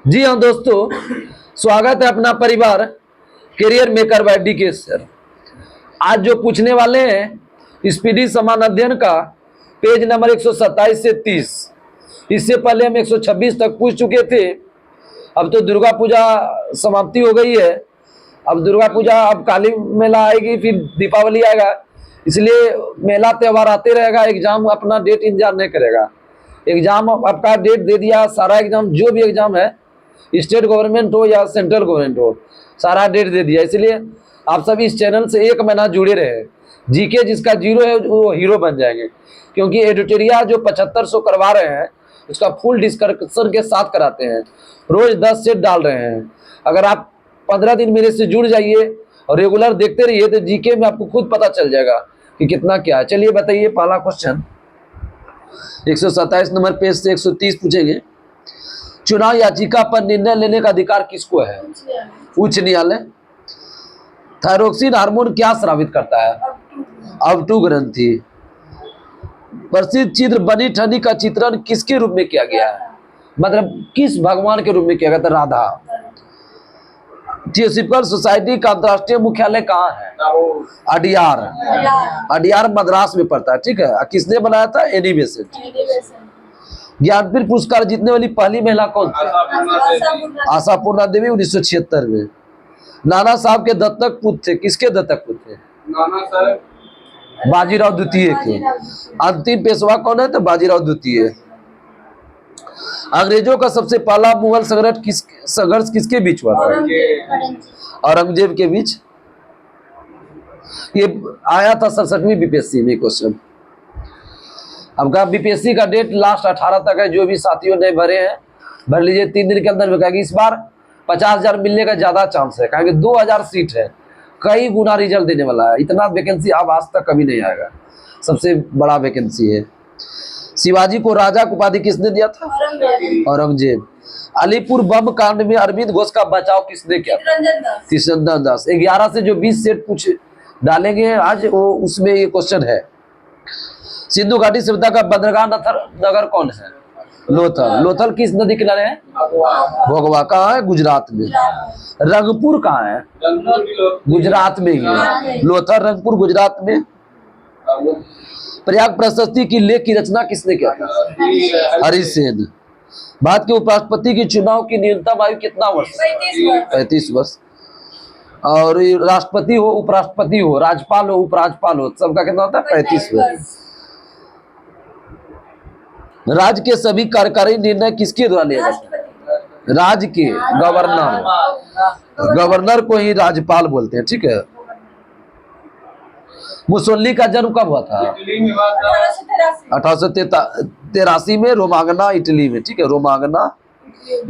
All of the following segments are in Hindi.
जी हाँ दोस्तों, स्वागत है अपना परिवार career maker by DK sir. आज जो पूछने वाले हैं स्पीडी समान अध्ययन का पेज नंबर 127 से 30। इससे पहले हम 126 तक पूछ चुके थे। अब तो दुर्गा पूजा समाप्ति हो गई है। अब दुर्गा पूजा, अब काली मेला आएगी, फिर दीपावली आएगा, इसलिए मेला त्यौहार आते रहेगा। एग्जाम अपना डेट इंतजार नहीं करेगा। एग्जाम आपका डेट दे दिया, सारा एग्जाम जो भी एग्जाम है, स्टेट गवर्नमेंट हो या सेंट्रल गवर्नमेंट हो, सारा डेट दे दिया। इसलिए आप सब इस चैनल से 1 महीना जुड़े रहे। जीके जिसका 0 है वो हीरो बन जाएंगे, क्योंकि एडिटोरिया जो 7500 करवा रहे हैं उसका फुल डिस्कशन के साथ कराते हैं। रोज 10 सेट डाल रहे हैं। अगर आप 15 दिन मेरे से जुड़ जाइए और रेगुलर देखते रहिए तो जीके में आपको खुद पता चल जाएगा कि कितना क्या है। चलिए बताइए, पहला क्वेश्चन 127 नंबर पेज से 130 पूछेंगे। चुनाव याचिका पर निर्णय लेने का अधिकार किसको है? उच्च न्यायालय। थायरोक्सिन हार्मोन क्या स्रावित करता है? अवटु ग्रंथि। प्रसिद्ध चित्र बनी ठनी का चित्रण किसके रूप में किया गया है? मतलब किस भगवान के रूप में किया गया था? राधा। थियोसॉफिकल सोसाइटी का अंतर्राष्ट्रीय मुख्यालय कहाँ है? अडियार। अडियार मद्रास में पड़ता है, ठीक है। किसने बनाया था? Annie Besant. ज्ञानपीठ पुरस्कार जीतने वाली पहली महिला कौन थी? आशापूर्णा देवी, 1976 में। नाना साहब के दत्तक पुत्र थे। किसके दत्तक पुत्र थे? नाना साहब बाजीराव द्वितीय के। अंतिम पेशवा कौन है? तो बाजीराव द्वितीय। अंग्रेजों का सबसे पहला मुगल संघर्ष किसके बीच हुआ था? औरंगजेब के बीच। ये आया था 67वीं बीपीएससी में क्वेश्चन। आपका बीपीएससी का डेट लास्ट 18 तक है। जो भी साथियों ने भरे हैं भर लीजिए, 3 दिन के अंदर में। इस बार 50,000 मिलने का ज्यादा चांस है, क्योंकि 2000 सीट है। कई गुना रिजल्ट देने वाला है। इतना वैकेंसी अब आज तक कभी नहीं आएगा। सबसे बड़ा वैकेंसी है। शिवाजी को राजा की उपाधि किसने दिया था? औरंगजेब। अलीपुर बम कांड में अरविंद घोष का बचाव किसने किया? कृष्णनंदन दास। 11 से जो 20 सेट पूछ डालेंगे आज, वो उसमें ये क्वेश्चन है। सिंधु घाटी सभ्यता का बंदरगाह नगर कौन है? लोथल। लोथल किस नदी किनारे है? भोगवा। कहाँ है? गुजरात में। रंगपुर कहाँ है? गुजरात में ही है। लोथल, रंगपुर गुजरात में। प्रयाग प्रशस्ति की लेख की रचना किसने किया था? हरिसेन। भारत के उपराष्ट्रपति की चुनाव की न्यूनतम आयु कितना वर्ष? 35 वर्ष। और राष्ट्रपति हो, उपराष्ट्रपति हो, राज्यपाल हो, उपराज्यपाल हो, सबका कितना होता है? 35 वर्ष। राज्य के सभी कार्यकारी निर्णय किसके द्वारा लिया जाता है? राज्य के गवर्नर। गवर्नर को ही राज्यपाल बोलते हैं, ठीक है। मुसोलिनी का जन्म कब हुआ था? 1883 में, रोमांगना इटली में, ठीक है। रोमांगना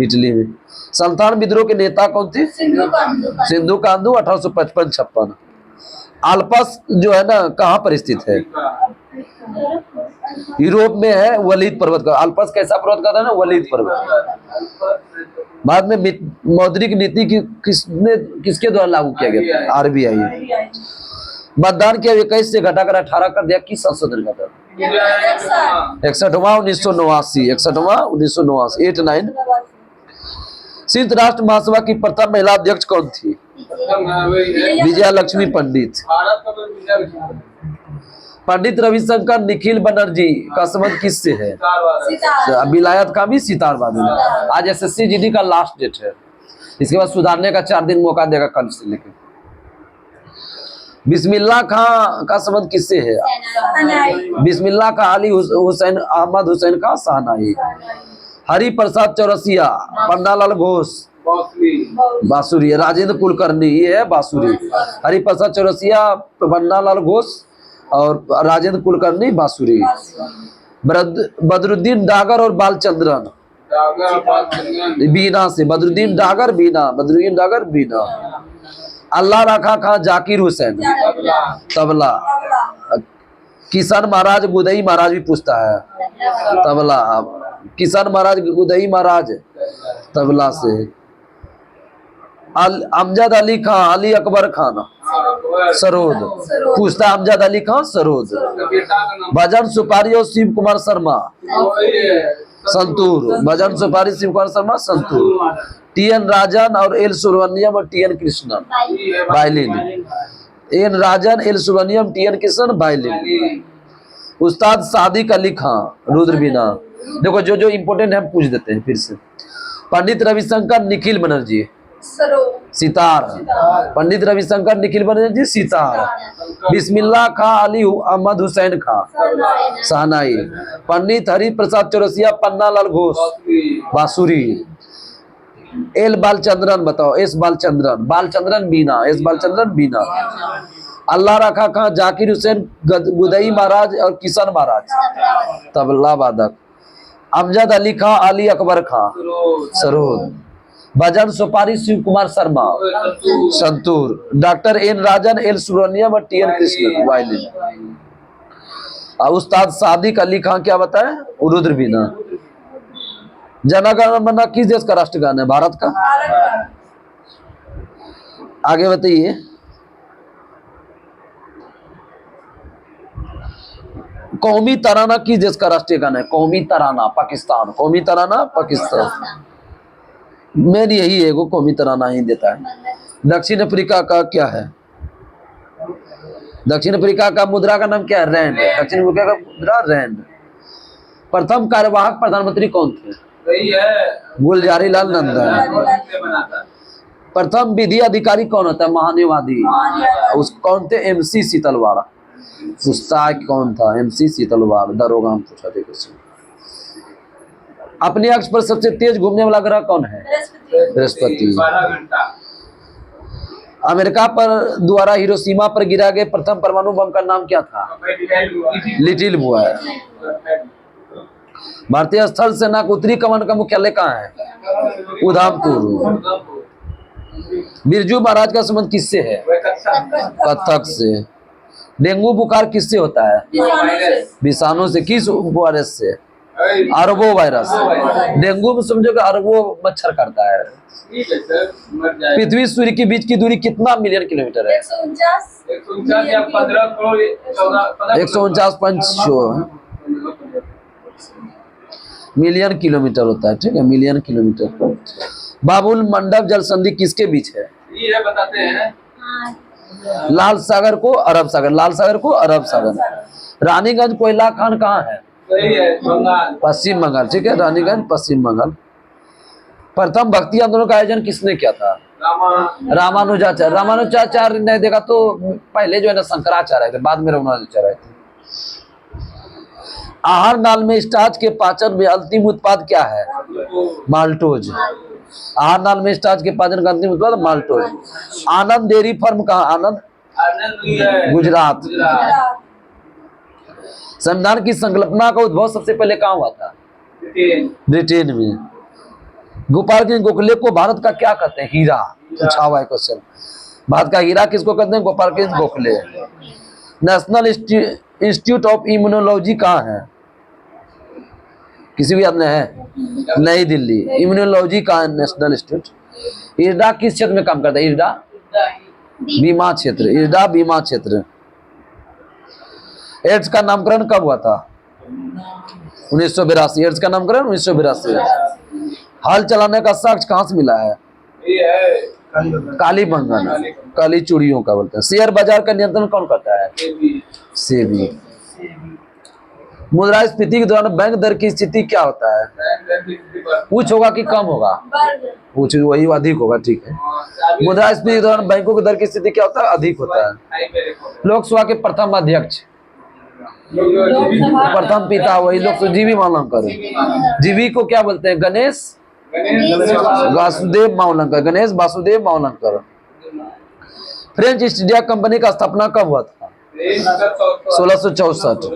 इटली में। संतान विद्रोह के नेता कौन थे? सिंधु कांधू, 1855-56। आल्पस जो है ना, कहाँ पर स्थित है? यूरोप में है। वलीद पर्वत का। अल्पस कैसा पर्वत का था ना? वलीद पर्वत। बाद में मौद्रिक नीति किसके द्वारा लागू किया गया था? आरबीआई। मतदान की 21 से घटाकर 18 कर दिया। किस संशोधन का था? 61वां 1989। 61वां 1989। 89। संयुक्त राष्ट्र महासभा की प्रथम महिला अध्यक्ष कौन थी? विजया लक्ष्मी पंडित। पंडित रविशंकर निखिल बनर्जी का संबंध किससे है? विलायत का भी सितार बादल। आज एसएससी जीडी का लास्ट डेट है। इसके बाद सुधारने का 4 दिन मौका देगा कल से लेकर। बिस्मिल्लाह खां का संबंध किससे है? बिस्मिल्लाह का अली हुसैन अहमद हुसैन का शहनाई। हरि प्रसाद चौरसिया, पन्नालाल घोष बांसुरी। राजेंद्र कुलकर्णी, ये है बांसुरी। हरि प्रसाद चौरसिया, पन्नालाल घोष और राजेंद्र कुलकर्णी बांसुरी। बदरुद्दीन डागर और बालचंद्रन बीना से। बदरुद्दीन डागर बीना, बदरुद्दीन डागर बीना। अल्लाह रखा खां जाकिर हुसैन, तबला। किशन महाराज गुदई महाराज भी पूछता है, तबला। किशन महाराज गुदई महाराज तबला से। अमजद अली खां, अली अकबर खान, सरोद पूछता। अमजद अली खान, सरोद। भजन सुपारी और शिव कुमार शर्मा, संतूर। भजन सुपारी शिव कुमार शर्मा संतूर। टी.एन. राजन और एल सुब्रमण्यम और T N. Krishnan violin. N Rajan, L Subramaniam, T N. Krishnan violin. Ustad Sadiq Ali Khan Rudra बीना। देखो जो जो इम्पोर्टेंट है हम पूछ देते हैं फिर से। पंडित रविशंकर निखिल बनर्जी सितार। पंडित रविशंकर निखिल बनर्जी सितार। बिस्मिल्लाह खां अली अहमद हुसैन खां शहनाई। पंडित हरि प्रसाद चौरसिया पन्ना लाल घोष बांसुरी। एल बालचंद्रन बताओ, एस बालचंद्रन, बालचंद्रन बीना, एस बालचंद्रन बीना। अल्लाह रखा खां जाकिर हुसैन गुदई महाराज और किशन महाराज तबला वादक। अमजद अली खां अली अकबर खां सरोद। भजन Sopori Shiv Kumar Sharma santoor. Doctor N Rajan, L Subramaniam और टी.एन. कृष्णन वायलिन। उस्ताद सादिक अली खान क्या बताए, रुद्र बीना। जन गण मन किस देश का राष्ट्रगान है, भारत का। आगे बताइए। कौमी तराना किस देश का राष्ट्रीय गान है, कौमी तराना पाकिस्तान। कौमी तराना पाकिस्तान। मेन यही है, वो कौमी तराना ही देता है। दक्षिण अफ्रीका का क्या है, दक्षिण अफ्रीका का मुद्रा का नाम क्या है, रैंड। दक्षिण अफ्रीका का मुद्रा रैंड। प्रथम कार्यवाहक प्रधानमंत्री कौन थे, गुलजारी लाल नंदा। प्रथम विधि अधिकारी कौन होता है, महान्यवादी। उस कौन थे, एमसी शीतलवाड़। पूछता कौन था, एमसी शीतलवाड़। दरोगा हम पूछा थे क्वेश्चन। अपने अक्ष पर सबसे तेज घूमने वाला ग्रह कौन है, बृहस्पति। अमेरिका पर द्वारा हिरोशिमा पर गिरा गया प्रथम परमाणु बम का नाम क्या था, लिटिल बॉय। भारतीय स्थल सेना का उत्तरी कमान का मुख्यालय कहाँ है, उधमपुर। बिरजू महाराज का संबंध किससे है, कथक से। डेंगू बुखार किससे होता है, विषाणु से। किस वायरस से, अरबो वायरस। डेंगू में समझो कि अरबो मच्छर करता है। पृथ्वी सूर्य के बीच की दूरी कितना मिलियन किलोमीटर है, 149 मिलियन किलोमीटर होता है। ठीक है, मिलियन किलोमीटर। बाबुल मंडप जल संधि किसके बीच है, ये बताते हैं। लाल सागर को अरब सागर, लाल सागर को अरब सागर। रानीगंज कोयला खान कहाँ है, पश्चिम बंगाल। ठीक है, रानीगंज पश्चिम बंगाल। प्रथम भक्ति आंदोलन का आयोजन किसने किया था, रामानुजाचार्य। रामानुजाचार्य ने देखा तो पहले जो है ना शंकराचार्य थे, बाद में रामानुजाचार्य थे। आहार नाल में स्टार्च के पाचन में अंतिम उत्पाद क्या है, माल्टोज। आहार नाल में स्टार्च के पाचन का अंतिम उत्पाद माल्टोज। आनंद डेयरी फार्म कहाँ, आनंद गुजरात। संविधान की संकल्पना का उद्भव सबसे पहले कहाँ हुआ था, ब्रिटेन में। गोपाल कृष्ण गोखले को भारत का क्या कहते हैं, हीरा। पूछा हुआ है क्वेश्चन। भारत का हीरा किसको कहते हैं, Gopal Krishna Gokhale. National institute of immunology कहाँ है, किसी भी याद में है, नई दिल्ली। इम्यूनोलॉजी कहाँ है, नेशनल इंस्टीट्यूट। इरडा किस क्षेत्र में काम करता है, इरडा बीमा क्षेत्र, इरडा बीमा क्षेत्र। एड्स का नामकरण कब हुआ था, 1982। एड्स का नामकरण 1982। हल चलाने का साक्ष्य कहां से मिला है, काली बंगन, काली चूड़ियों का बोलते हैं। शेयर बाजार का नियंत्रण कौन करता है, सेबी। मुद्रास्फीति के दौरान बैंक दर की स्थिति क्या होता है, कुछ होगा कि कम होगा, कुछ वही अधिक होगा। ठीक है, मुद्रास्फीति के दौरान बैंकों की दर की स्थिति क्या होता है, अधिक होता है। लोकसभा के प्रथम अध्यक्ष, प्रथम पिता वही लोग, जीवी मावलंकर। जीवी को क्या बोलते हैं, Ganesh Vasudev Mavalankar, Ganesh Vasudev Mavalankar. French east India company का स्थापना कब हुआ था, 1664।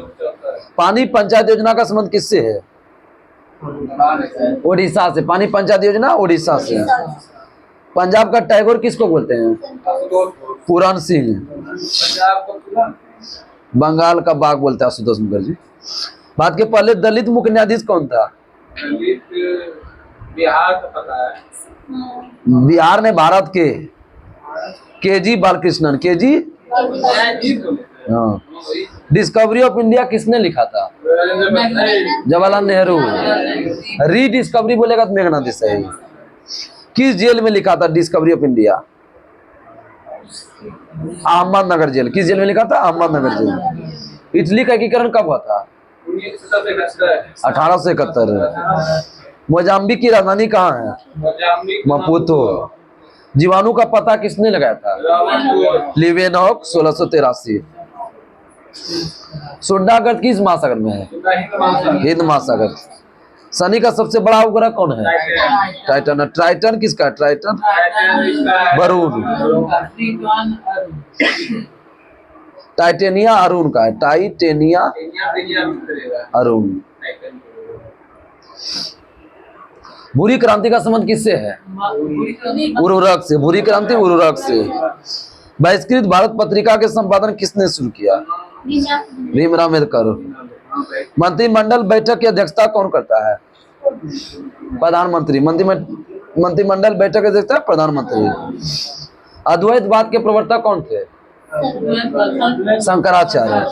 पानी पंचायत योजना का संबंध किससे है, ओडिशा से। पानी पंचायत योजना ओडिशा से। पंजाब का टैगोर किसको बोलते हैं, पूरन सिंह। बंगाल का बाघ बोलते हैं आशुतोष मुखर्जी। भारत के पहले दलित मुख्य न्यायाधीश कौन था, बिहार का पता है, बिहार ने भारत के जी बालकृष्णन, के जी हाँ। डिस्कवरी ऑफ इंडिया किसने लिखा था? जवाहरलाल नेहरू। रीडिस्कवरी बोलेगा तो मेघनाथ देसाई। किस जेल में लिखा था डिस्कवरी ऑफ इंडिया? अहमदनगर जेल। किस जेल में लिखा था? अहमदनगर जेल। इटली का एकीकरण कब हुआ था? 1871। मोजाम्बिक की राजधानी कहाँ है? मपुतो। जीवाणु का पता किसने लगाया था? लिवेनॉक 1683। सुंडागढ़ किस महासागर में है? हिंद महासागर। शनि का सबसे बड़ा उपग्रह कौन है? टाइटन। ट्राइटन किसका है? ट्राइटन वरुण। टाइटेनिया अरुण का है। टाइटेनिया अरुण। भूरी क्रांति का संबंध किससे है? उर्वरक से। भूरी क्रांति उर्वरक से। बहिष्कृत भारत पत्रिका के संपादन किसने शुरू किया? भीमराव अम्बेडकर। मंत्रिमंडल बैठक की अध्यक्षता कौन करता है? प्रधानमंत्री। मंत्रिमंडल बैठक की अध्यक्षता प्रधानमंत्री। अद्वैतवाद के प्रवर्तक कौन थे? शंकराचार्य।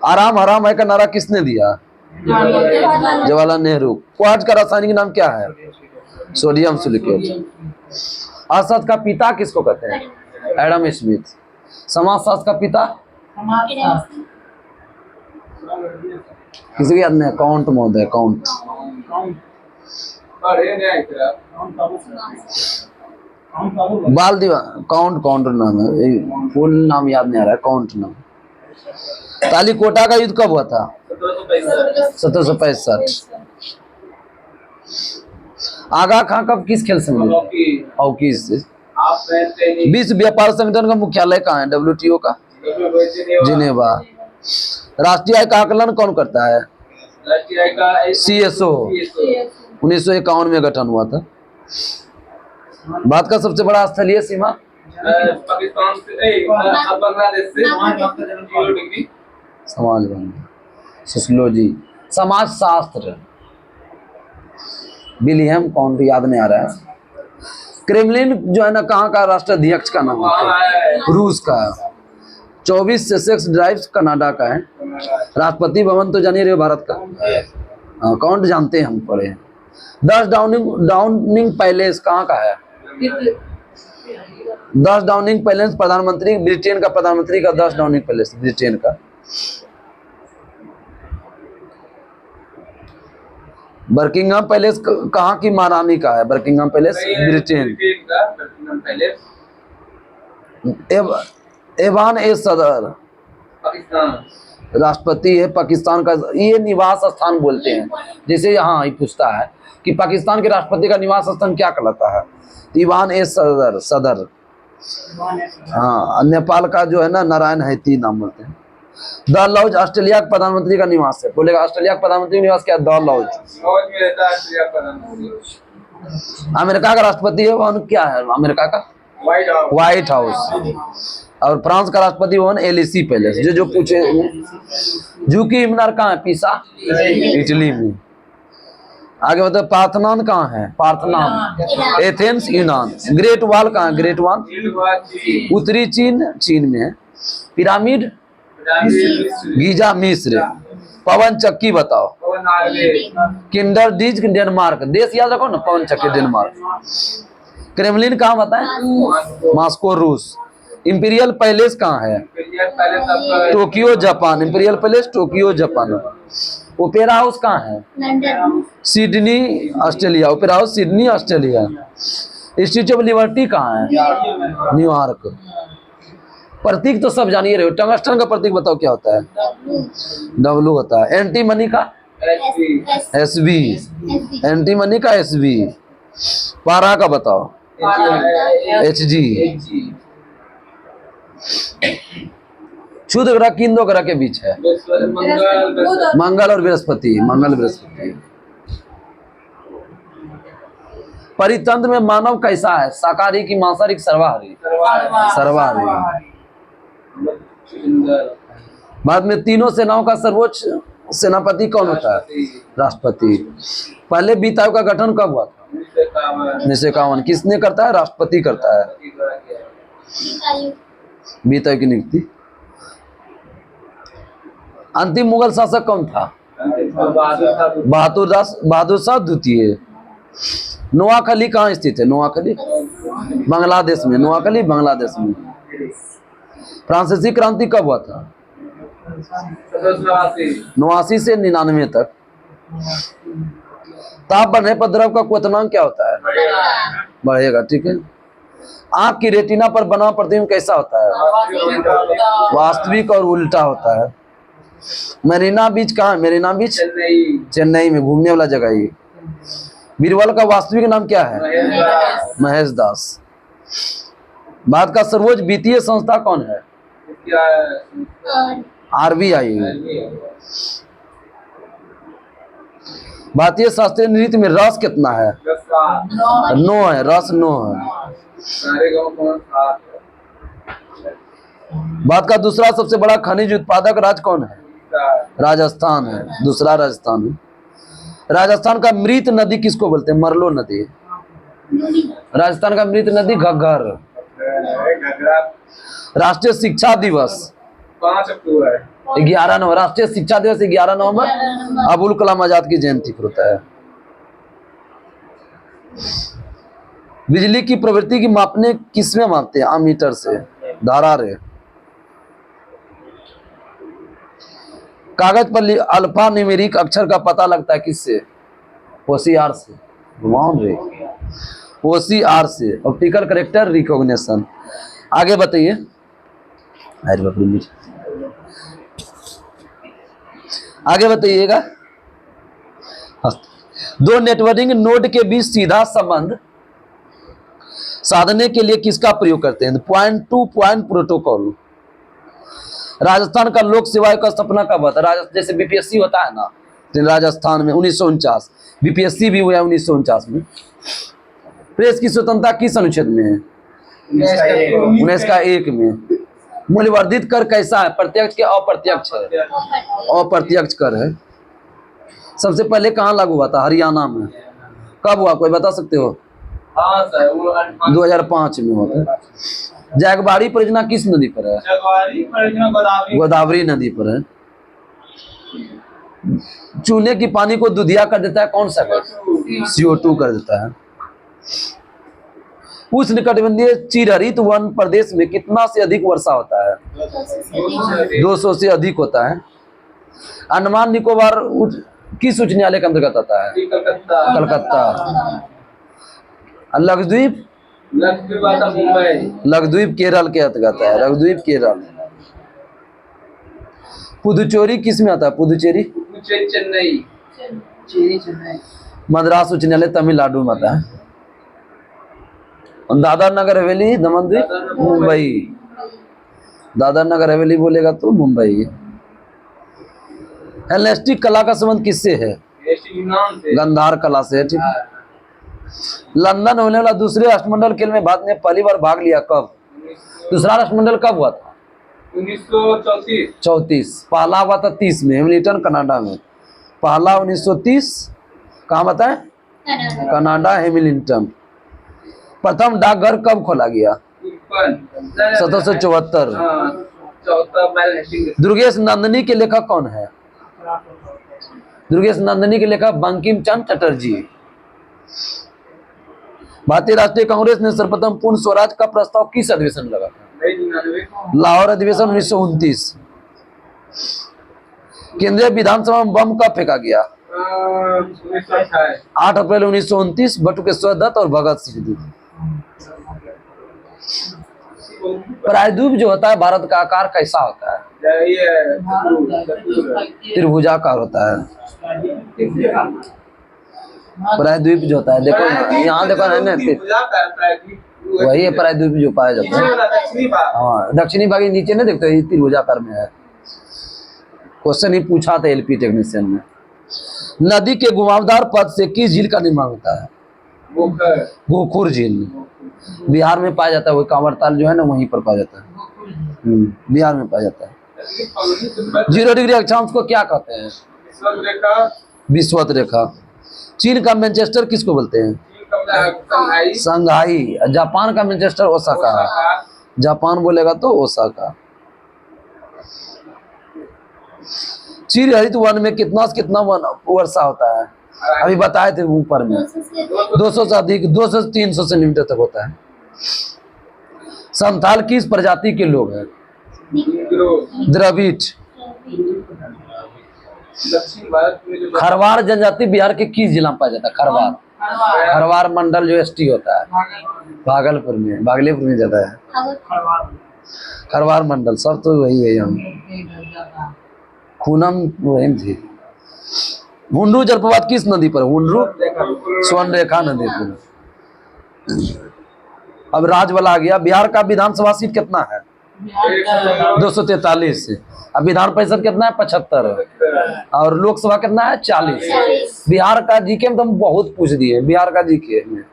आराम हराम है का नारा किसने दिया? जवाहरलाल नेहरू। क्वार्ट्ज का रासायनिक नाम क्या है? Sodium silicate. अर्थशास्त्र का पिता किसको कहते हैं? Adam Smith. समाजशास्त्र का पिता किसी को याद नहीं? काउंट महोदय। काउंट। बाल दीवान। काउंट नाम है। फुल नाम याद नहीं आ रहा है। काउंट नाम। तालीकोटा का युद्ध कब हुआ था? 1765। आगा खां कब किस खेल से मिले? हॉकी से। विश्व व्यापार संगठन का मुख्यालय कहाँ है? WTO का जिनेवा। राष्ट्रीय आय का आकलन कौन करता है? CSO। 1951 में गठन हुआ था। भारत का सबसे बड़ा स्थलीय सीमा? पाकिस्तान से बांग्लादेश से 0 डिग्री। समाज सोशियोलॉजी। समाज शास्त्र विलियम कौन याद नहीं आ रहा है। क्रेमलिन जो है ना कहाँ का राष्ट्राध्यक्ष का नाम है? रूस का। 24 सेसेक्स ड्राइव्स कनाडा का है। राष्ट्रपति भवन तो जानिए रहे भारत का। काउंट जानते हैं हम पढ़े हैं। 10 डाउनिंग पैलेस कहाँ का है? 10 डाउनिंग पैलेस प्रधानमंत्री ब्रिटेन का। प्रधानमंत्री का 10 डाउनिंग पैलेस ब्रिटेन का। बर्किंघम पैलेस कहाँ की महारानी का है? Buckingham palace Britain. एवान ए सदर पाकिस्तान राष्ट्रपति है पाकिस्तान का। ये निवास स्थान बोलते हैं। जैसे यहाँ ही पूछता है कि पाकिस्तान के राष्ट्रपति का निवास स्थान क्या कहलाता है? ईवान ए सदर। हाँ। नेपाल का जो है ना नारायण हैती नाम बोलते हैं। द लॉज ऑस्ट्रेलिया के प्रधानमंत्री का निवास है। बोलेगा ऑस्ट्रेलिया का प्रधानमंत्री निवास क्या? The Lodge. में रहता है ऑस्ट्रेलिया का प्रधानमंत्री। अमेरिका का राष्ट्रपति है भवन क्या है? अमेरिका का व्हाइट हाउस। और फ्रांस का राष्ट्रपति भवन एलिसी पैलेस। जो पूछे। जूकी मीनार कहाँ है? पीसा इटली में। आगे बताओ पार्थनान कहाँ है? पार्थनान एथेंस यूनान। ग्रेट वॉल कहाँ है? ग्रेट वॉल उत्तरी चीन में है। पिरामिड गीजा मिस्र। पवन चक्की बताओ। Kinderdijk Denmark. देश याद रखो ना। पवन चक्की डेनमार्क। क्रेमलिन कहाँ बताए? मॉस्को रूस। इंपीरियल पैलेस कहाँ है? Tokyo Japan. Imperial palace Tokyo Japan. Opera house कहाँ है? Sydney Australia. Opera house Sydney Australia. Statue of liberty कहाँ है? न्यूयॉर्क। प्रतीक तो सब जानिए रहे हो। टंगस्टन का प्रतीक बताओ क्या होता है? W होता है। एंटी मनी का SB। एंटी मनी का SB। पारा का बताओ? HG। क्षुद्र ग्रह किन 2 ग्रह के बीच है? मंगल और बृहस्पति। मंगल बृहस्पति। परितंत्र में मानव कैसा है? शाकाहारी की मांसाहारी सर्वाहारी? सर्वाहारी। भारत में तीनों सेनाओं का सर्वोच्च सेनापति कौन होता है? राष्ट्रपति। पहले वित्त आयोग का गठन कब हुआ था? 1951। किसने करता है? राष्ट्रपति करता है वित्त आयोग की नियुक्ति। अंतिम मुगल शासक कौन था? बहादुर शाह द्वितीय। नोआखली कहाँ स्थित है? नोआखली बांग्लादेश में। नोआखली बांग्लादेश में। फ्रांसीसी क्रांति कब हुआ था? 89 से 99 तक। ताप बढ़ने पर द्रव का क्वथनांक क्या होता है? बढ़ेगा, ठीक है। आंख की रेटिना पर बना प्रतिबिंब कैसा होता है? वास्तविक और उल्टा होता है। मरीना बीच कहाँ है? मरीना बीच चेन्नई में, घूमने वाला जगह ये। बीरबल का वास्तविक नाम क्या है? महेश दास। भारत का सर्वोच्च वित्तीय संस्था कौन है? RBI। भारतीय शास्त्रीय नृत्य में रस कितना है? 9 है, रस 9 है। भारत का दूसरा सबसे बड़ा खनिज उत्पादक राज्य कौन है? राजस्थान है, दूसरा राजस्थान है। राजस्थान का मृत नदी किसको बोलते हैं? मरलो नदी। राजस्थान का मृत नदी घग्गर। राष्ट्रीय शिक्षा दिवस 5 अक्टूबर 11 नवंबर। राष्ट्रीय शिक्षा दिवस 11 नवंबर अबुल कलाम आजाद की जयंती पर होता है। बिजली की प्रवृत्ति की मापने किसमें मापते हैं? अमीटर से, धारा रे। कागज पर अल्फा न्यूमेरिक अक्षर का पता लगता है किससे? OCR से। OCR से, ऑप्टिकल करेक्टर रिकॉग्निशन। आगे बताइए। आगे बताइएगा। दो नेटवर्किंग नोड के बीच सीधा संबंध साधने के लिए किसका प्रयोग करते हैं? Point two point protocol. Rajasthan का लोक सेवा आयोग का स्थापना कब हुआ था? जैसे BPSC होता है ना, तो राजस्थान में 1949। BPSC भी हुआ 1949 में। प्रेस की स्वतंत्रता किस अनुच्छेद में है? 19 में। मूल्यवर्धित कर कैसा है? प्रत्यक्ष के अप्रत्यक्ष है? अप्रत्यक्ष कर है। सबसे पहले कहाँ लागू हुआ था? हरियाणा में। कब हुआ, कोई बता सकते हो? 2005 में हुआ था। जागबाड़ी परियोजना किस नदी पर है? गोदावरी नदी पर है। चूने की पानी को दुधिया कर देता है कौन सा गैस? CO2 कर देता है। उष्णकटिबंधीय चिरहरित वन प्रदेश में कितना से अधिक वर्षा होता है? 200 से अधिक होता है। अंडमान निकोबार किस उच्च न्यायालय के अंतर्गत आता है? कलकत्ता। लक्षद्वीप? लक्षद्वीप केरल के अंतर्गत है। लक्षद्वीप केरल। पुदुचेरी किस में आता है? पुदुचेरी चेन्नई। मद्रास उच्च न्यायालय तमिलनाडु में आता है। दादर नगर हवेली दमन द्वीप मुंबई। दादर नगर हवेली बोलेगा तो मुंबई। हेलेनिस्टिक कला का संबंध किससे है? गंधार कला से, ठीक। लंदन होने वाला दूसरे राष्ट्रमंडल खेल में भारत ने पहली बार भाग लिया कब? दूसरा राष्ट्रमंडल कब हुआ था? 1934। पहला हुआ था 30 में, हेमिल्टन कनाडा में। पहला 1930 कहाँ बताए? Canada, Hamilton. प्रथम डाकघर कब खोला गया? 1774। दुर्गेश नंदिनी के लेखक कौन है? दुर्गेश नंदिनी के लेखक बंकिम चंद्र चटर्जी। भारतीय राष्ट्रीय कांग्रेस ने सर्वप्रथम पूर्ण स्वराज का प्रस्ताव किस अधिवेशन लगा था? लाहौर अधिवेशन 1929। केंद्रीय विधानसभा में बम कब फेंका गया? 8 अप्रैल 1929। बटुकेश्वर दत्त और भगत सिंह। प्रायद्वीप जो होता है भारत का आकार कैसा होता है? त्रिभुजाकार होता है। प्रायद्वीप जो होता है, देखो यहाँ देखो ना, वही है प्रायद्वीप जो पाया जाता है। हाँ, दक्षिणी भाग नीचे नहीं देखते, त्रिभुजाकार में है। क्वेश्चन ही पूछा था LP टेक्नीशियन में। नदी के घुमावदार पथ से किस झील का निर्माण होता है? गोखुर झील। बिहार में पाया जाता है। वही कांवरताल जो है ना, वहीं पर पाया जाता है। बिहार में पाया जाता है। 0 डिग्री अक्षांश को क्या कहते हैं? विषुवत रेखा। चीन का मैनचेस्टर किसको बोलते हैं? संघाई। जापान का मैनचेस्टर ओसाका। जापान बोलेगा तो ओसाका। चिर हरित वन में कितना से कितना वर्षा होता है? अभी बताए थे ऊपर में 200 से अधिक, 200 से 300 सेंटीमीटर तक होता है। संथाल किस प्रजाति के लोग हैं? द्रविड़। दक्षिण भारत में जो खरवार जनजाति बिहार के किस जिला में पाया जाता है? खरवार। खरवार मंडल जो एसटी होता है भागलपुर में, भागलपुर में जाता है खरवार मंडल। सब तो वही है। हम खूनम वही थी। हुंडरू जलप्रपात किस नदी पर? हुंडरू स्वर्णरेखा नदी पर। अब राजवाला आ गया। बिहार का विधानसभा सीट कितना है? 243। अब विधान परिषद कितना है? 75। और लोकसभा कितना है? 40। बिहार का जीके में तो हम बहुत पूछ दिए। बिहार का जीके में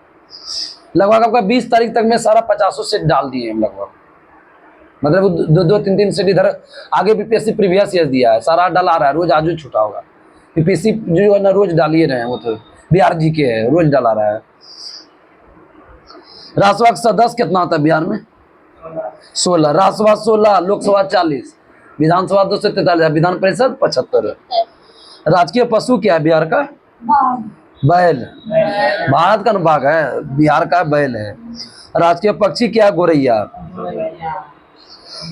लगभग आपका 20 तारीख तक में सारा 50 सेट डाल दिए हम लगभग। मतलब 2-3 सेट इधर आगे बीपीएससी प्रीवियस ईयर दिया है, सारा डाला रहा है। रोज आजू छूटा होगा। बीपीएससी जो है ना रोज डालिए रहे हैं। वो तो बिहार जीके है, रोज डाला रहा है। राज्यसभा का सदस्य कितना होता है बिहार में? 16। राज्यसभा 16, लोकसभा 40, विधानसभा 243, विधान परिषद 75। राजकीय पशु क्या है बिहार का? बैल। भारत का बाघ है, बिहार का बैल है। राजकीय पक्षी क्या है? गोरैया।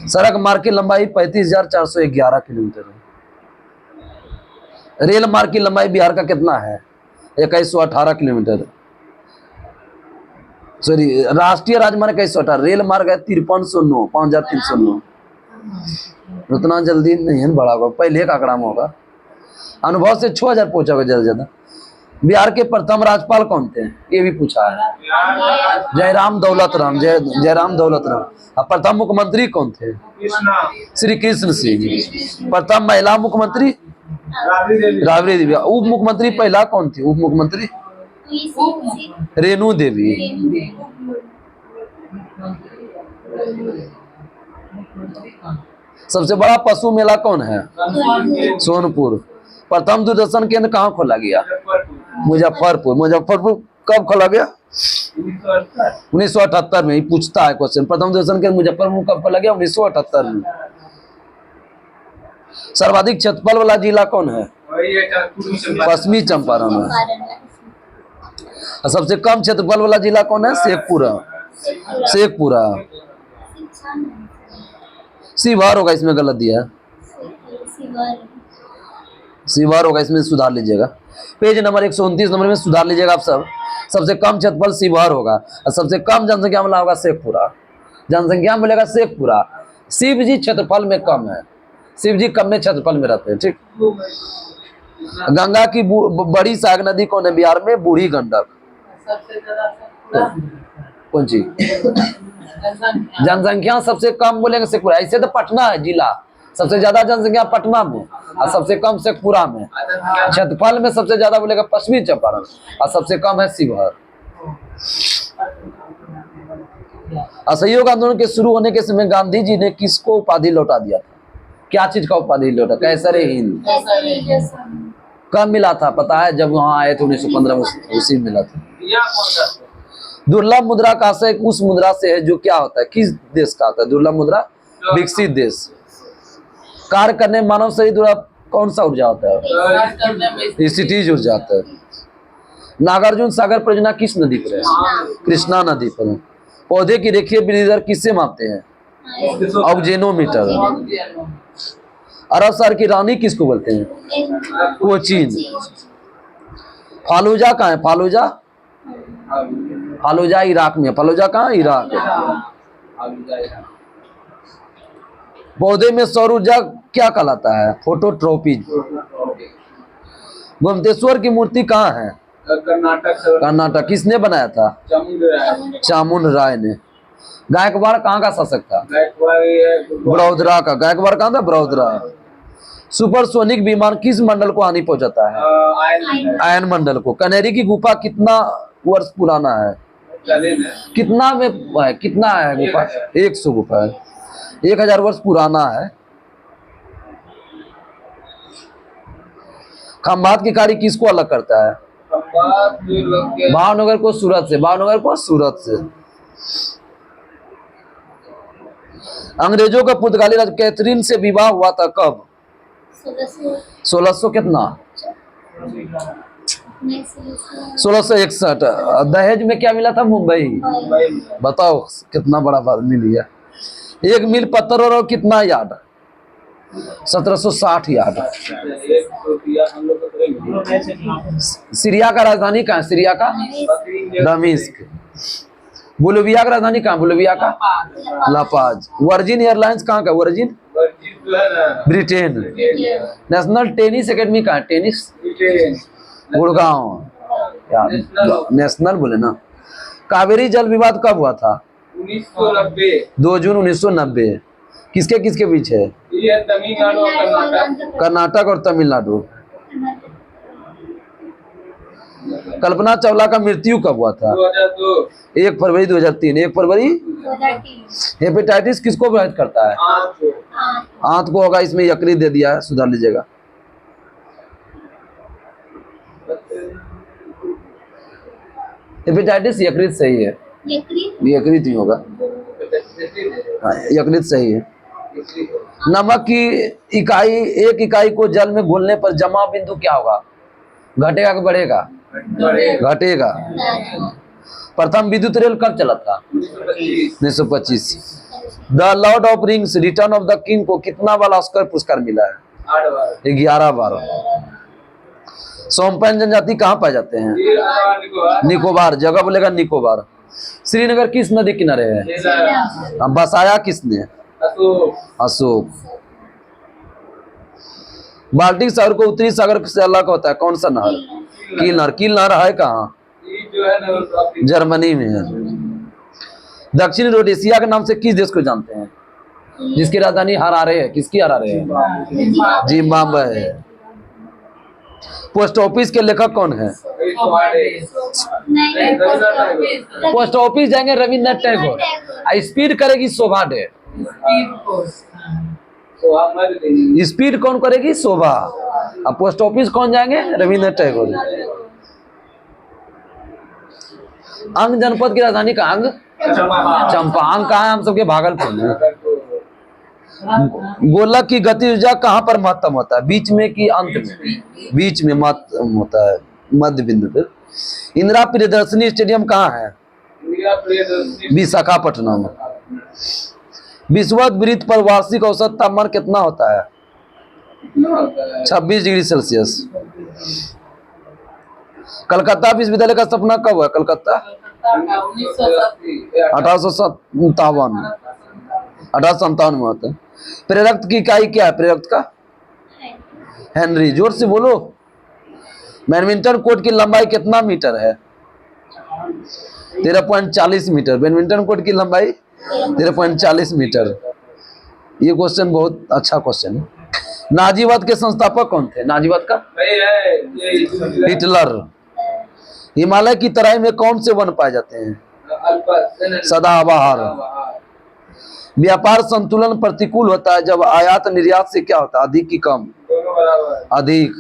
सड़क मार्ग की लंबाई 35,411 किलोमीटर है। रेल मार्ग की लंबाई बिहार का कितना है? 2118 किलोमीटर। सॉरी, राष्ट्रीय राजमार्ग 2118, रेल मार्ग है 5309, 5309। उतना जल्दी नहीं है, बड़ा होगा, पहले का आंकड़ा में होगा। अनुभव से 6000 पहुंचा होगा ज्यादा ज्यादा। बिहार के प्रथम राज्यपाल कौन थे? ये भी पूछा है। जयराम दौलत राम। जयराम दौलत राम। अब प्रथम मुख्यमंत्री कौन थे? श्री कृष्ण सिंह। प्रथम महिला मुख्यमंत्री? राबड़ी देवी। उप मुख्यमंत्री पहला कौन थी? उप मुख्यमंत्री रेणु देवी। सबसे बड़ा पशु मेला कौन है? सोनपुर। प्रथम दूरदर्शन केंद्र कहाँ खोला गया? मुजफ्फरपुर। मुजफ्फरपुर कब खोला गया? 1978 में। ही पूछता है क्वेश्चन, प्रथम दूरदर्शन केंद्र मुजफ्फरपुर कब खोला गया? 1978 में। सर्वाधिक क्षेत्रफल वाला जिला कौन है? पश्चिमी चंपारण है। सबसे कम क्षेत्रफल वाला जिला कौन है? शेखपुरा। शेखपुरा। शिवहर होगा, इसमें गलत दिया है। शिवहर होगा, इसमें सुधार लीजिएगा। पेज नंबर 129 नंबर में सुधार लीजिएगा आप सब। सबसे कम क्षेत्रफल शिवहर होगा और सबसे कम जनसंख्या वाला होगा शेखपुरा। जनसंख्या में मिलेगा शेखपुरा। शिव जी क्षेत्रफल में कम है, शिव जी कम में क्षेत्रफल में रहते हैं। ठीक। गंगा की बड़ी सहायक नदी कौन है बिहार में? बूढ़ी गंडक। कौन सी? जनसंख्या सबसे कम बोलेंगे शेखपुरा। ऐसे तो पटना है जिला, सबसे ज्यादा जनसंख्या पटना में और सबसे कम शेखपुरा में। क्षेत्रफल में सबसे ज्यादा बोलेगा पश्चिमी चंपारण और सबसे कम है शिवहर। असहयोग आंदोलन के शुरू होने के समय गांधी जी ने किसको उपाधि लौटा दिया था? क्या चीज का उपाधि लौटा? कैसरे हिंद। कब मिला था पता है? जब वहां आए थे 1915 में, उसी मिला था। दुर्लभ मुद्रा का आशय उस मुद्रा से है जो क्या होता है? किस देश का होता है दुर्लभ मुद्रा? विकसित देश। कार्य करने मानव शरीर द्वारा कौन सा ऊर्जा होता है? स्थितिज ऊर्जा होता है। नागार्जुन सागर परियोजना किस नदी पर है? कृष्णा नदी पर है। पौधे की रेखीय वृद्धि दर किससे मापते हैं? ऑक्जेनोमीटर। अरब शहर की रानी किसको बोलते हैं? कोचीन। फालूजा कहाँ है? फालूजा? फालूजा इराक में। फालूजा कहाँ? इराक। पौधे में सौर ऊर्जा क्या कहलाता है? फोटोट्रोपिक। गोमतेश्वर की मूर्ति कहाँ है? कर्नाटक। किसने बनाया था? चामुंड राय ने। गायकवाड़ कहाँ का शासक था? बड़ौदरा का। गायकवाड़ कहाँ था? बड़ौदरा। सुपरसोनिक विमान किस मंडल को हानि पहुंचाता है? आयन मंडल को। कनेरी की गुफा कितना वर्ष पुराना है? कितना में है? कितना है गुफा? 100 गुफा है, 1000 वर्ष पुराना है। खंभात की खाड़ी किसको अलग करता है? भावनगर को सूरत से। भावनगर को सूरत से। अंग्रेजों का पुर्तगाली राज कैथरीन से विवाह हुआ था कब? 1600 कितना, 1661। दहेज में क्या मिला था, मुंबई। बताओ कितना बड़ा बात मिल गया। 1 मील पत्थर और कितना यार्ड, 1760 यार्ड। सीरिया का राजधानी कहाँ है, सीरिया का दमिश्क। बोलिविया का राजधानी कहाँ, बोलिविया का लापाज। वर्जिन एयरलाइंस कहाँ का, virgin Britain. National tennis academy कहाँ है, टेनिस गुड़गांव। यार नेशनल बोले ना। कावेरी जल विवाद कब हुआ था, 1990। 2 जून 1990। किसके किसके बीच है, ये तमिलनाडु और कर्नाटक। कर्नाटक और तमिलनाडु। कल्पना चावला का मृत्यु कब हुआ था, 2002। 1 फरवरी 2003। 1 फरवरी। हेपेटाइटिस किसको प्रभावित करता है, आंत को होगा, इसमें यकृत दे दिया है, सुधार लीजिएगा। हेपेटाइटिस यकृत सही है, यकृत ही होगा, हाँ, यकृत सही है। नमक की इकाई, 1 इकाई को जल में घोलने पर जमा बिंदु क्या होगा, घटेगा कि बढ़ेगा, घटेगा। प्रथम विद्युत रेल कब चला था, 1925। The Lord of rings return of the king को कितना बार ऑस्कर पुरस्कार मिला है, 11 बार। सोमपैन जनजाति कहाँ पाए जाते हैं, निकोबार। जगह बोलेगा निकोबार। श्रीनगर किस नदी किनारे है, बसाया किसने, अशोक। बाल्टिक सागर को उत्तरी सागर से अलग होता है कौन सा नहर, कील नहर। कील नहर है कहाँ, जर्मनी में है। दक्षिण रोडेशिया के नाम से किस देश को जानते हैं, जिसकी राजधानी हरारे है, किसकी हरारे है, जिम्बाब्वे है। पोस्ट ऑफिस के लेखक कौन है, पोस्ट ऑफिस जाएंगे रविन्द्रनाथ टैगोर। स्पीड करेगी शोभा डे, स्पीड कौन करेगी, शोभा। अब पोस्ट ऑफिस कौन जाएंगे, रविन्द्रनाथ टैगोर। अंग जनपद की राजधानी का, अंग चंपा। अंग कहाँ है, हम सबके भागलपुर में। गोलक की गति ऊर्जा कहाँ पर महत्तम होता है, बीच में कि अंत में, बीच में महत्तम होता है, मध्य बिंदु पर। इंदिरा प्रियदर्शनी स्टेडियम कहाँ है, विशाखापट्टनम। विषुवत वृत्त पर वार्षिक औसत तापमान कितना होता है, 26 डिग्री सेल्सियस। कलकत्ता विश्वविद्यालय का स्थापना कब हुआ, कलकत्ता 1857 में होता है। प्रेरक की इकाई क्या है, प्रेरक का हेनरी। जोर से बोलो। बैडमिंटन कोर्ट की लंबाई कितना मीटर है, 13.40 मीटर। बैडमिंटन कोर्ट की लंबाई 13.40 मीटर। ये क्वेश्चन बहुत अच्छा क्वेश्चन है। नाजीवाद के संस्थापक कौन थे, नाजीवाद का हिटलर। हिमालय की तराई में कौन से वन पाए जाते हैं, सदाबहार। व्यापार संतुलन प्रतिकूल होता है जब आयात निर्यात से क्या होता है, अधिक की कम, अधिक।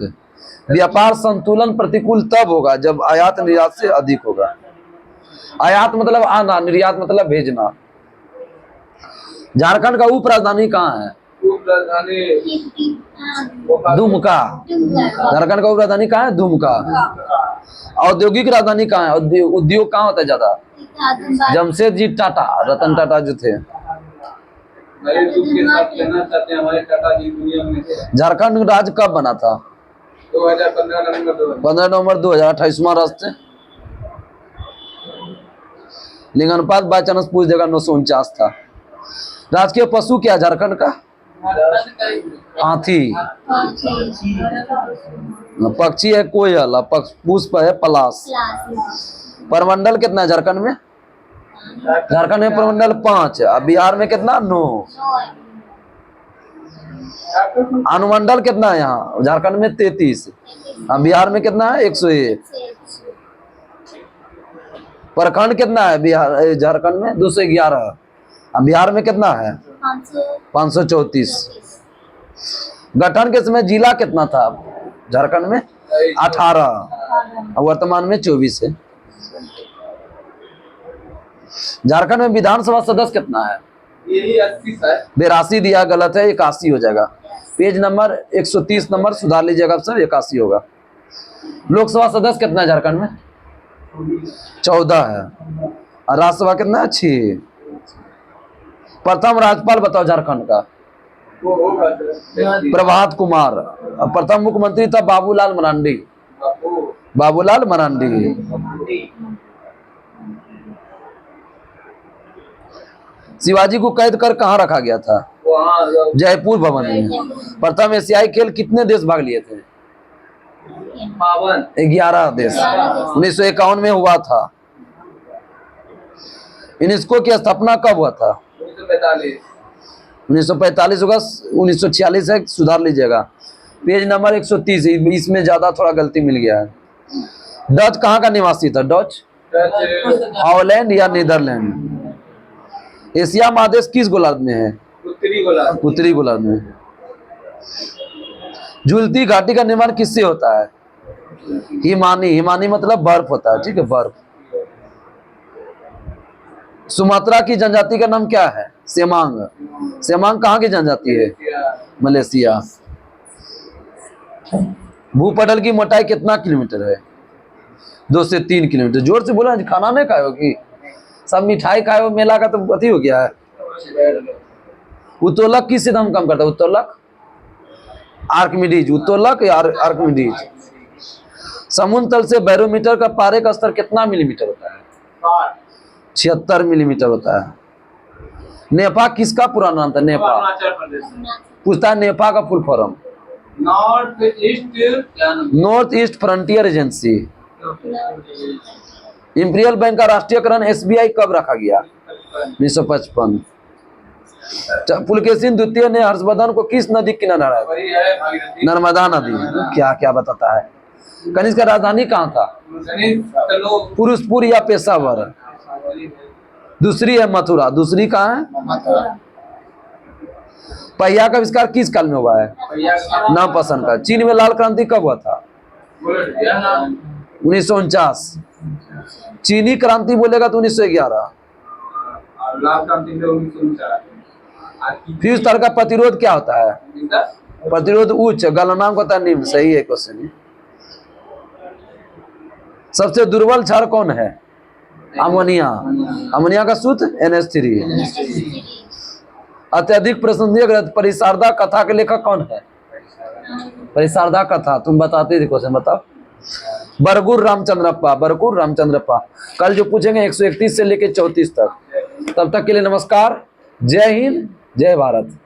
व्यापार संतुलन प्रतिकूल तब होगा जब आयात निर्यात से अधिक होगा। आयात मतलब आना, निर्यात मतलब भेजना। झारखंड का उप राजधानी कहाँ है, दुमका। झारखंड का उप राजधानी कहाँ है, दुमका। औद्योगिक राजधानी कहाँ है, उद्योग कहाँ होता है ज्यादा, जमशेदजी टाटा, रतन टाटा जो थे। झारखंड राज्य कब बना था, 15 नवंबर 2028 रास्ते। लिंगानुपात बाई चांस पूछ देगा, 949 था। राजकीय पशु क्या है झारखंड का, हाथी। पक्षी है कोयल, पुष्प है पलाश। परमंडल कितना है झारखंड में, झारखंड में परमंडल 5 है। अब बिहार में कितना, 9। अनुमंडल कितना है यहाँ, झारखंड में 33। अब बिहार में कितना है, 101। प्रखंड कितना है बिहार, झारखंड में 211। अब बिहार में कितना है, 534। गठन के समय जिला कितना था झारखंड में, 18। और वर्तमान में 24 है। झारखंड में विधानसभा सदस्य कितना है, 82 82 दिया, गलत है, 81 हो जाएगा। पेज नंबर 130 नंबर सुधार लीजिएगा सर, 81 होगा। लोकसभा सदस्य कितना है झारखंड में? 14 है। और राज्यसभा कितना है? 6। प्रथम राज्यपाल बताओ झारखंड का? वो होगा सर। प्रभात कुमार। और प्रथम मुख्यमंत्री था बाबूलाल मरांडी। बाबूलाल मरांडी। शिवाजी को कैद कर कहाँ रखा गया था? वहाँ जयपुर भवन में। प्रथम एशियाई खेल कितने देश भाग लिए थे? 11 देश। 1951 में हुआ था। यूनेस्को की स्थापना कब हुआ था? 1945 होगा। 1946 है, सुधार लीजिएगा। पेज नंबर 130, इसमें ज्यादा थोड़ा गलती मिल गया है। डच कहाँ का निवासी था? डच हॉलैंड या नीदरलैंड? एशिया महादेश किस गोलार्ध में है? उत्तरी गोलार्ध में। झूलती घाटी का निर्माण किससे होता है? हिमानी। हिमानी मतलब बर्फ होता है, ठीक है, बर्फ। सुमात्रा की जनजाति का नाम क्या है? सेमांग। सेमांग कहाँ की जनजाति है? मलेशिया। भूपटल की मोटाई कितना किलोमीटर है? 2 से 3 किलोमीटर। जोर से बोला, खाना नहीं खाए हो कि सब मिठाई खाए हो? मेला का तो अति हो गया है। उत्तोलक किस सिद्धांत काम करता है? उत्तोलक आर्किमिडीज। उत्तोलक या आर्किमिडीज। समुद्र तल से बैरोमीटर का पारे का स्तर कितना मिलीमीटर होता है? 76 मिलीमीटर होता है। नेपा किसका पूरा नाम था? नेपा। पूछता है नेपा का full form? North east frontier agency. Imperial bank का राष्ट्रीयकरण एसबीआई कब रखा गया? 1955। पुलकेशिन द्वितीय ने हर्षवर्धन को किस नदी किनारा हराया? नर्मदा नदी। क्या क्या बताता है? कनिष्क का राजधानी कहाँ था? पुरुषपुर या पेशावर? दूसरी है मथुरा। दूसरी कहाँ है? पहिया का आविष्कार किस काल में हुआ है? नवपसंद का। चीन में लाल क्रांति कब हुआ था? 1949। चीनी क्रांति बोलेगा तो 1911। फ्यूज तार का प्रतिरोध क्या होता है? प्रतिरोध उच्च, गलनांक होता है निम्न। सही है क्वेश्चन। सबसे दुर्बल क्षार कौन है? अमोनिया। अमोनिया का सूत्र NH3। अत्यधिक प्रशंसनीय ग्रंथ परिसारदा कथा के लेखक कौन है? परिसारदा कथा तुम बताते थे क्वेश्चन, बताओ। बरगुर रामचंद्रप्पा। बरगुर रामचंद्रप्पा। कल जो पूछेंगे 131 से लेके 34 तक। तब तक के लिए नमस्कार। जय हिंद, जय भारत।